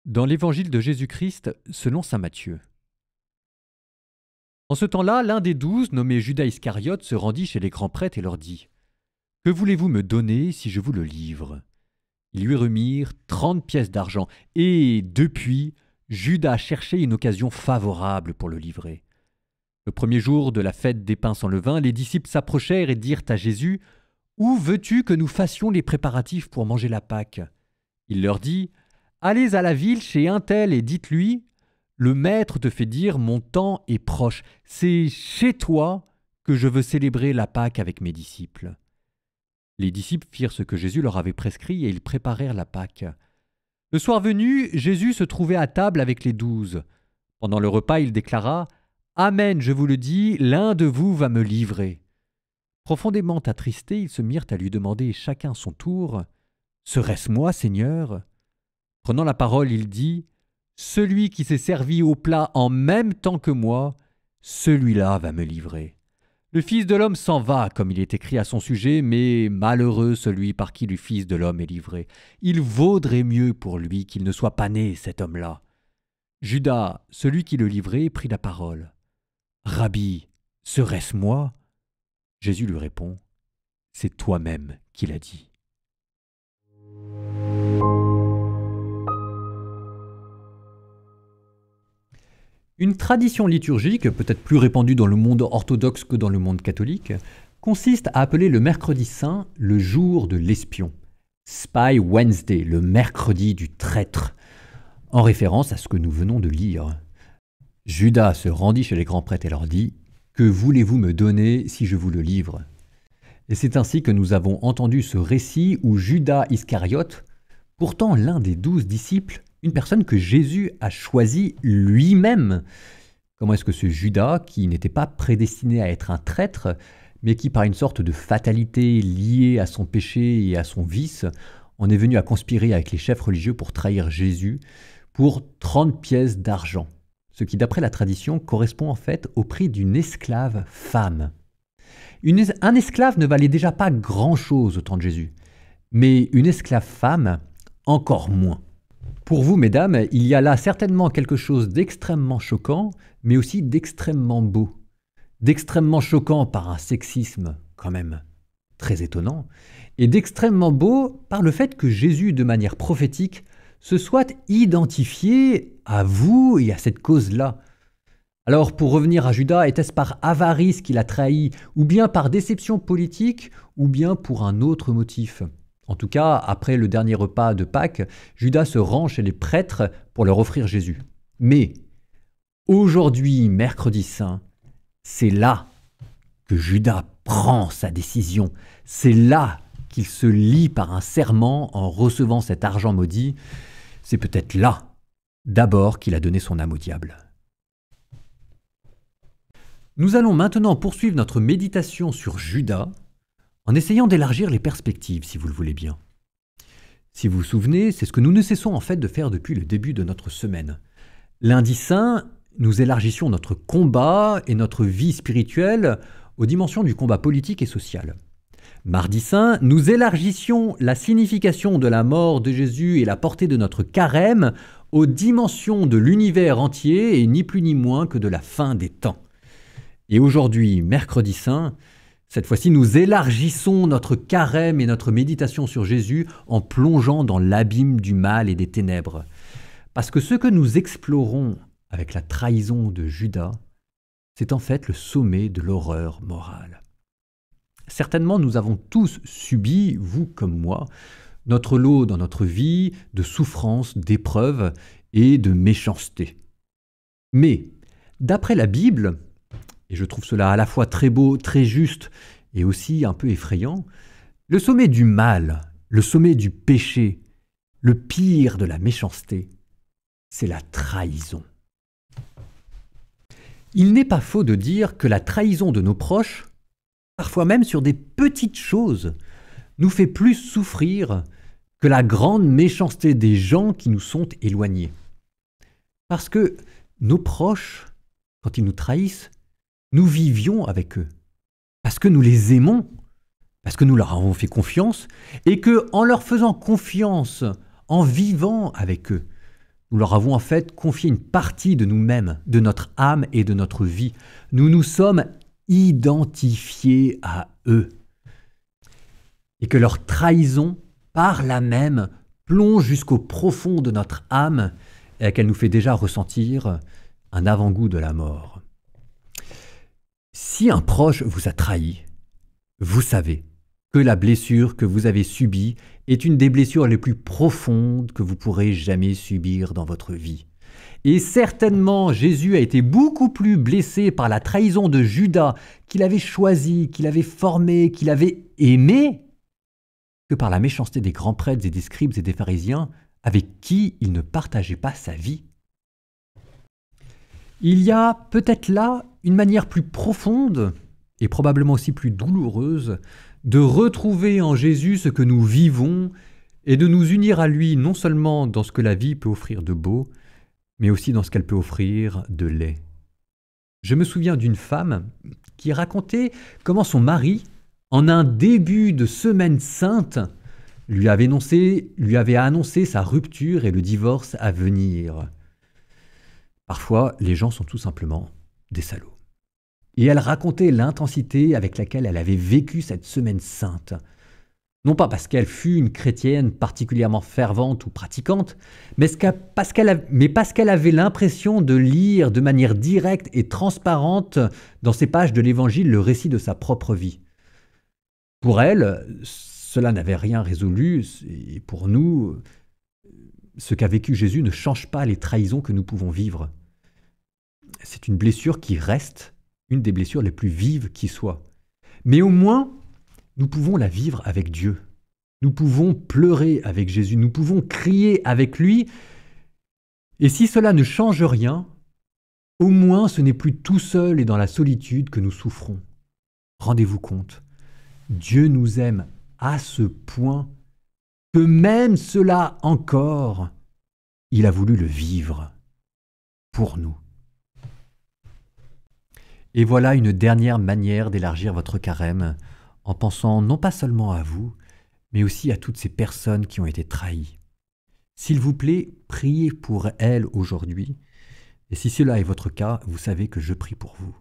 Dans l'évangile de Jésus-Christ selon saint Matthieu. En ce temps-là, l'un des 12, nommé Judas Iscariote, se rendit chez les grands prêtres et leur dit : « Que voulez-vous me donner si je vous le livre ?» Ils lui remirent 30 pièces d'argent, et depuis, Judas cherchait une occasion favorable pour le livrer. Le premier jour de la fête des pains sans levain, les disciples s'approchèrent et dirent à Jésus : « Où veux-tu que nous fassions les préparatifs pour manger la Pâque ?» Il leur dit : « Allez à la ville chez un tel et dites-lui : le maître te fait dire, mon temps est proche. C'est chez toi que je veux célébrer la Pâque avec mes disciples. » Les disciples firent ce que Jésus leur avait prescrit et ils préparèrent la Pâque. Le soir venu, Jésus se trouvait à table avec les 12. Pendant le repas, il déclara : « Amen, je vous le dis, l'un de vous va me livrer. » Profondément attristés, ils se mirent à lui demander chacun son tour : « Serait-ce moi, Seigneur ?» Prenant la parole, il dit : « Celui qui s'est servi au plat en même temps que moi, celui-là va me livrer. Le Fils de l'homme s'en va, comme il est écrit à son sujet, mais malheureux celui par qui le Fils de l'homme est livré. Il vaudrait mieux pour lui qu'il ne soit pas né, cet homme-là. » Judas, celui qui le livrait, prit la parole. « Rabbi, serait-ce moi ?» Jésus lui répond : « C'est toi-même qui l'as dit. » Une tradition liturgique, peut-être plus répandue dans le monde orthodoxe que dans le monde catholique, consiste à appeler le mercredi saint le jour de l'espion, Spy Wednesday, le mercredi du traître, en référence à ce que nous venons de lire. Judas se rendit chez les grands prêtres et leur dit : « Que voulez-vous me donner si je vous le livre ?» Et c'est ainsi que nous avons entendu ce récit où Judas Iscariote, pourtant l'un des 12 disciples, une personne que Jésus a choisie lui-même. Comment est-ce que ce Judas, qui n'était pas prédestiné à être un traître, mais qui par une sorte de fatalité liée à son péché et à son vice, en est venu à conspirer avec les chefs religieux pour trahir Jésus pour 30 pièces d'argent, ce qui d'après la tradition correspond en fait au prix d'une esclave femme. Un esclave ne valait déjà pas grand-chose au temps de Jésus, mais une esclave femme encore moins. Pour vous, mesdames, il y a là certainement quelque chose d'extrêmement choquant, mais aussi d'extrêmement beau. D'extrêmement choquant par un sexisme quand même très étonnant, et d'extrêmement beau par le fait que Jésus, de manière prophétique, se soit identifié à vous et à cette cause-là. Alors, pour revenir à Judas, était-ce par avarice qu'il a trahi, ou bien par déception politique, ou bien pour un autre motif ? En tout cas, après le dernier repas de Pâques, Judas se rend chez les prêtres pour leur offrir Jésus. Mais aujourd'hui, mercredi saint, c'est là que Judas prend sa décision. C'est là qu'il se lie par un serment en recevant cet argent maudit. C'est peut-être là, d'abord, qu'il a donné son âme au diable. Nous allons maintenant poursuivre notre méditation sur Judas, en essayant d'élargir les perspectives, si vous le voulez bien. Si vous vous souvenez, c'est ce que nous ne cessons en fait de faire depuis le début de notre semaine. Lundi saint, nous élargissions notre combat et notre vie spirituelle aux dimensions du combat politique et social. Mardi saint, nous élargissions la signification de la mort de Jésus et la portée de notre carême aux dimensions de l'univers entier et ni plus ni moins que de la fin des temps. Et aujourd'hui, mercredi saint, cette fois-ci, nous élargissons notre carême et notre méditation sur Jésus en plongeant dans l'abîme du mal et des ténèbres. Parce que ce que nous explorons avec la trahison de Judas, c'est en fait le sommet de l'horreur morale. Certainement, nous avons tous subi, vous comme moi, notre lot dans notre vie de souffrances, d'épreuves et de méchanceté. Mais, d'après la Bible, et je trouve cela à la fois très beau, très juste et aussi un peu effrayant, le sommet du mal, le sommet du péché, le pire de la méchanceté, c'est la trahison. Il n'est pas faux de dire que la trahison de nos proches, parfois même sur des petites choses, nous fait plus souffrir que la grande méchanceté des gens qui nous sont éloignés. Parce que nos proches, quand ils nous trahissent, nous vivions avec eux, parce que nous les aimons, parce que nous leur avons fait confiance, et que, en leur faisant confiance, en vivant avec eux, Nous leur avons en fait confié une partie de nous-mêmes, de notre âme et de notre vie. Nous nous sommes identifiés à eux. Et que leur trahison, par là même, plonge jusqu'au profond de notre âme et qu'elle nous fait déjà ressentir un avant-goût de la mort. Si un proche vous a trahi, vous savez que la blessure que vous avez subie est une des blessures les plus profondes que vous pourrez jamais subir dans votre vie. Et certainement, Jésus a été beaucoup plus blessé par la trahison de Judas, qu'il avait choisi, qu'il avait formé, qu'il avait aimé, que par la méchanceté des grands prêtres et des scribes et des pharisiens, avec qui il ne partageait pas sa vie. Il y a peut-être là une manière plus profonde, et probablement aussi plus douloureuse, de retrouver en Jésus ce que nous vivons et de nous unir à lui non seulement dans ce que la vie peut offrir de beau, mais aussi dans ce qu'elle peut offrir de laid. Je me souviens d'une femme qui racontait comment son mari, en un début de semaine sainte, lui avait annoncé sa rupture et le divorce à venir. Parfois, les gens sont tout simplement des salauds. Et elle racontait l'intensité avec laquelle elle avait vécu cette semaine sainte. Non pas parce qu'elle fut une chrétienne particulièrement fervente ou pratiquante, mais parce qu'elle avait l'impression de lire de manière directe et transparente dans ces pages de l'Évangile le récit de sa propre vie. Pour elle, cela n'avait rien résolu, et pour nous, ce qu'a vécu Jésus ne change pas les trahisons que nous pouvons vivre. C'est une blessure qui reste une des blessures les plus vives qui soit. Mais au moins, nous pouvons la vivre avec Dieu. Nous pouvons pleurer avec Jésus, nous pouvons crier avec lui. Et si cela ne change rien, au moins ce n'est plus tout seul et dans la solitude que nous souffrons. Rendez-vous compte, Dieu nous aime à ce point que même cela encore, il a voulu le vivre pour nous. Et voilà une dernière manière d'élargir votre carême en pensant non pas seulement à vous, mais aussi à toutes ces personnes qui ont été trahies. S'il vous plaît, priez pour elles aujourd'hui. Et si cela est votre cas, vous savez que je prie pour vous.